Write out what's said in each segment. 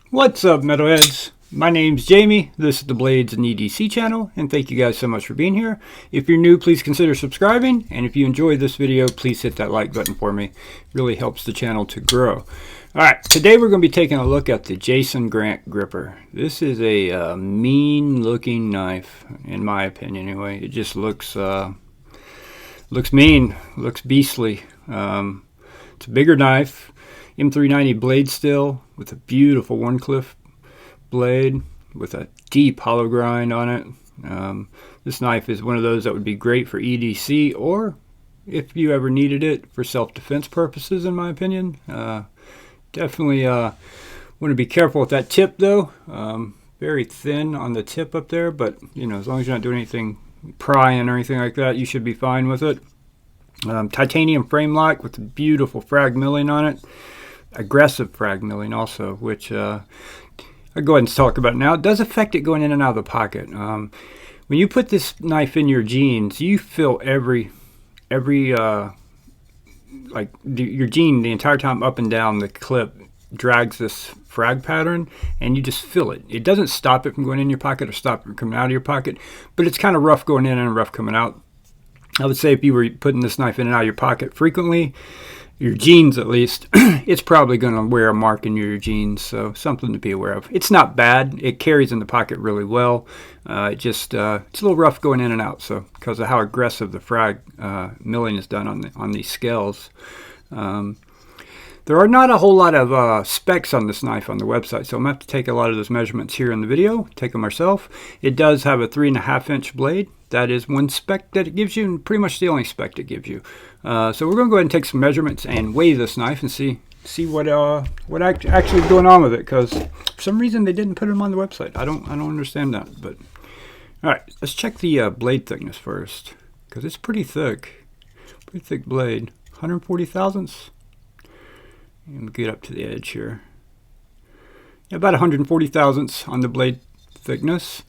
What's up, metalheads? My name's Jamie. This is the Blades and EDC channel, and thank you guys so much for being here. If you're new, please consider subscribing, and if you enjoyed this video, please hit that like button for me. It really helps the channel to grow. Alright, today we're going to be taking a look at the Jason Grant gripper. This is a mean looking knife, in my opinion anyway. It just looks mean, looks beastly. It's a bigger knife. M390 blade still with a beautiful Wharncliffe blade with a deep hollow grind on it. This knife is one of those that would be great for EDC or if you ever needed it for self-defense purposes, in my opinion. Definitely want to be careful with that tip though. Very thin on the tip up there, but you know, as long as you're not doing anything prying or anything like that, you should be fine with it. Titanium frame lock with a beautiful frag milling on it. Aggressive frag milling also, which I'll go ahead and talk about now. It does affect it going in and out of the pocket. When you put this knife in your jeans, you feel every like your jean the entire time up and down the clip drags this frag pattern, and you just feel it. It doesn't stop it from going in your pocket or stop it from coming out of your pocket, but it's kind of rough going in and rough coming out. I would say if you were putting this knife in and out of your pocket frequently, your jeans at least, it's probably going to wear a mark in your jeans, so something to be aware of. It's not bad. It carries in the pocket really well. It's a little rough going in and out, so because of how aggressive the frag milling is done on these scales. There are not a whole lot of specs on this knife on the website, so I'm going to have to take a lot of those measurements here in the video, take them myself. It does have a 3.5 inch blade. That is one spec that it gives you, and pretty much the only spec it gives you. So we're going to go ahead and take some measurements and weigh this knife and see what actually is going on with it, because for some reason they didn't put them on the website. I don't understand that. But all right, let's check the blade thickness first, because it's pretty thick blade. 140 thousandths. Let me get up to the edge here. Yeah, about 140 thousandths on the blade thickness.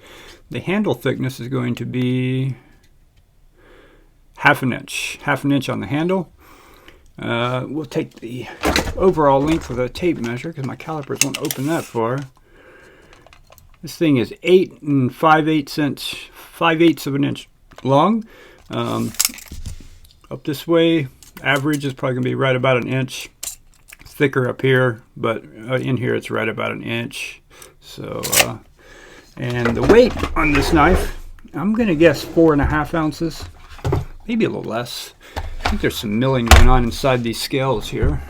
The handle thickness is going to be half an inch on the handle. We'll take the overall length of the tape measure because my calipers won't open that far. This thing is 8 5/8 of an inch long. Up this way, average is probably going to be right about an inch. Thicker up here, but in here it's right about an inch. So, and the weight on this knife, I'm going to guess 4.5 ounces, maybe a little less. I think there's some milling going on inside these scales here.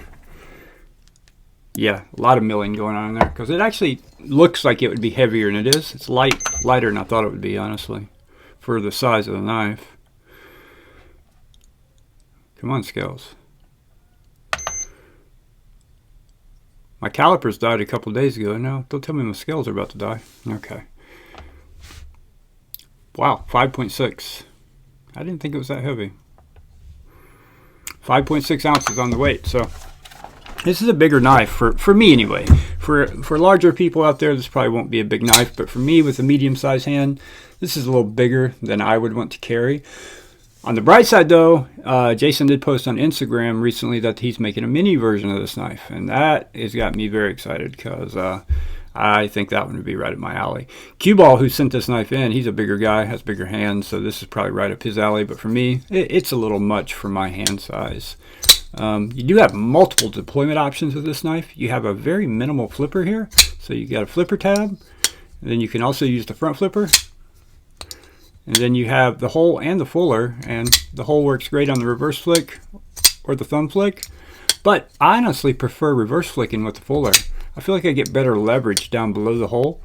Yeah, a lot of milling going on in there, because it actually looks like it would be heavier than it is. It's lighter than I thought it would be, honestly, for the size of the knife. Come on, scales. My calipers died a couple days ago. No, don't tell me my scales are about to die. Okay. Wow, 5.6. I didn't think it was that heavy. 5.6 ounces on the weight. So this is a bigger knife for me anyway. For larger people out there, this probably won't be a big knife, but for me with a medium-sized hand, this is a little bigger than I would want to carry. On the bright side though, Jason did post on Instagram recently that he's making a mini version of this knife, and that has got me very excited because I think that one would be right up my alley. Q-Ball, who sent this knife in, he's a bigger guy, has bigger hands, so this is probably right up his alley, but for me, it's a little much for my hand size. You do have multiple deployment options with this knife. You have a very minimal flipper here, so you got a flipper tab, and then you can also use the front flipper. And then you have the hole and the fuller, and the hole works great on the reverse flick or the thumb flick. But I honestly prefer reverse flicking with the fuller. I feel like I get better leverage down below the hole.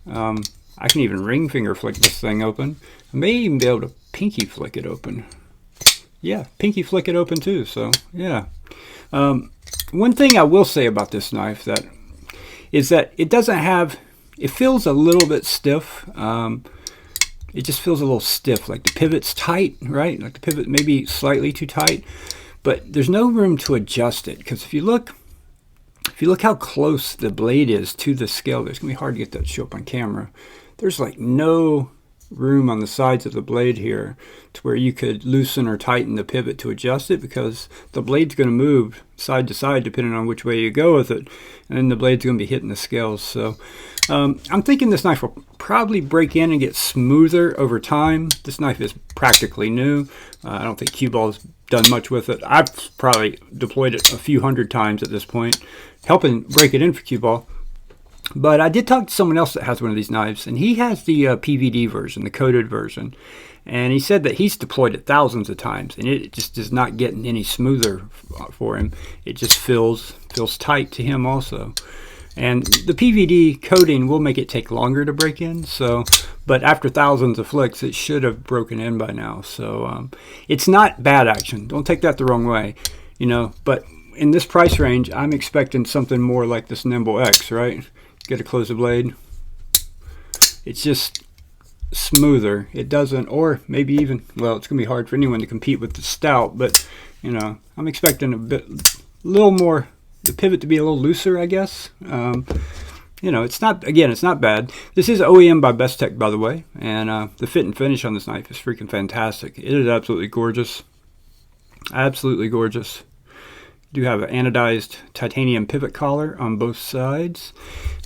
I can even ring finger flick this thing open. I may even be able to pinky flick it open. Yeah, pinky flick it open too, so yeah. One thing I will say about this knife is that it doesn't have, it feels a little bit stiff. It just feels a little stiff, like the pivot's tight, right? Like the pivot may be slightly too tight, but there's no room to adjust it, because if you look how close the blade is to the scale, it's gonna be hard to get that to show up on camera. There's like no room on the sides of the blade here to where you could loosen or tighten the pivot to adjust it, because the blade's going to move side to side depending on which way you go with it, and then the blade's going to be hitting the scales. So I'm thinking this knife will probably break in and get smoother over time. This knife is practically new. I don't think cue ball's done much with it. I've probably deployed it a few hundred times at this point, helping break it in for cue ball. But I did talk to someone else that has one of these knives, and he has the PVD version, the coated version. And he said that he's deployed it thousands of times, and it just is not getting any smoother for him. It just feels tight to him also. And the PVD coating will make it take longer to break in. So, but after thousands of flicks, it should have broken in by now. So it's not bad action. Don't take that the wrong way, you know. But in this price range, I'm expecting something more like this Nimble X, right? Get to close the blade. It's just smoother. It doesn't, or maybe even, well, it's gonna be hard for anyone to compete with the Stout, but you know, I'm expecting a little more, the pivot to be a little looser, I guess. You know, it's not, again, it's not bad. This is OEM by Best Tech, by the way, and the fit and finish on this knife is freaking fantastic. It is absolutely gorgeous. Absolutely gorgeous. Do have an anodized titanium pivot collar on both sides.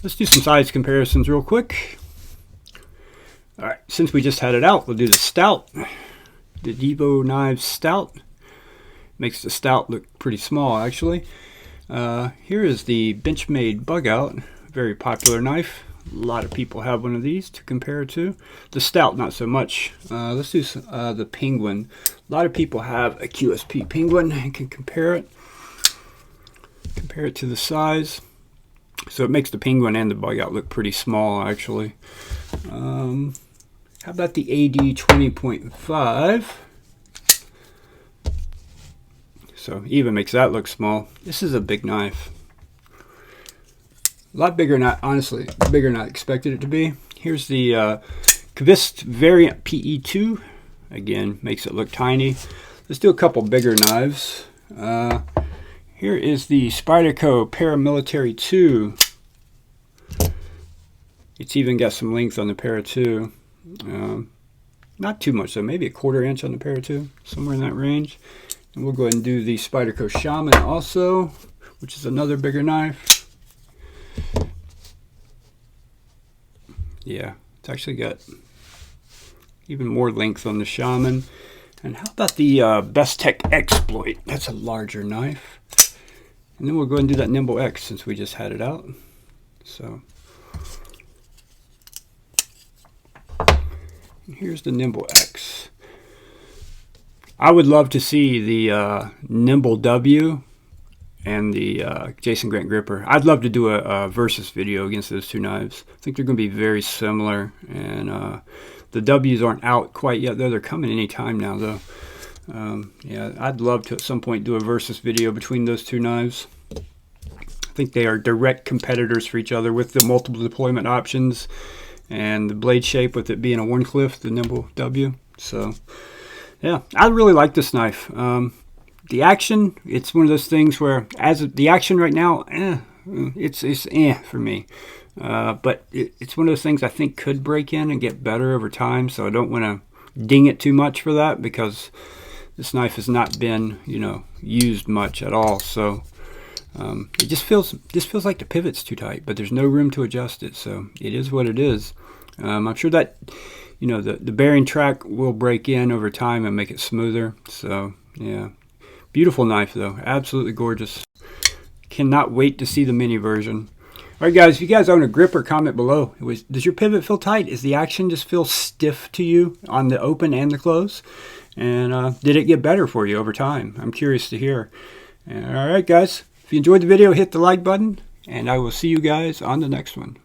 Let's do some size comparisons real quick. All right, since we just had it out, we'll do the Stout. The Devo Knives Stout. Makes the Stout look pretty small, actually. Here is the Benchmade Bug Out. Very popular knife. A lot of people have one of these to compare to. The Stout, not so much. Let's do the Penguin. A lot of people have a QSP Penguin and can compare it. Compare it to the size. So it makes the Penguin and the Bug Out look pretty small, actually. How about the AD 20.5? So even makes that look small. This is a big knife. A lot bigger, not honestly, bigger than I expected it to be. Here's the Kvist variant PE2. Again, makes it look tiny. Let's do a couple bigger knives. Here is the Spyderco Paramilitary 2. It's even got some length on the Para 2. Not too much, though. Maybe a 1/4 inch on the Para 2, somewhere in that range. And we'll go ahead and do the Spyderco Shaman also, which is another bigger knife. Yeah, it's actually got even more length on the Shaman. And how about the Best Tech Exploit? That's a larger knife. And then we'll go ahead and do that Nimble X since we just had it out. So here's the Nimble X. I would love to see the Nimble W and the Jason Grant gripper. I'd love to do a versus video against those two knives. I think they're going to be very similar, and the W's aren't out quite yet, though. They're coming any time now, though. Yeah, I'd love to at some point do a versus video between those two knives. I think they are direct competitors for each other with the multiple deployment options and the blade shape with it being a Warncliffe, the Nimble W. So yeah, I really like this knife. The action, it's one of those things where, as the action right now, it's for me. But it's one of those things I think could break in and get better over time. So I don't want to ding it too much for that, because this knife has not been, you know, used much at all. So it just feels like the pivot's too tight, but there's no room to adjust it. So it is what it is. I'm sure that, you know, the bearing track will break in over time and make it smoother. So yeah, beautiful knife though, absolutely gorgeous. Cannot wait to see the mini version. All right, guys, if you guys own a gripper, comment below. Does your pivot feel tight? Is the action just feel stiff to you on the open and the close? And did it get better for you over time? I'm curious to hear. All right, guys, if you enjoyed the video, hit the like button, and I will see you guys on the next one.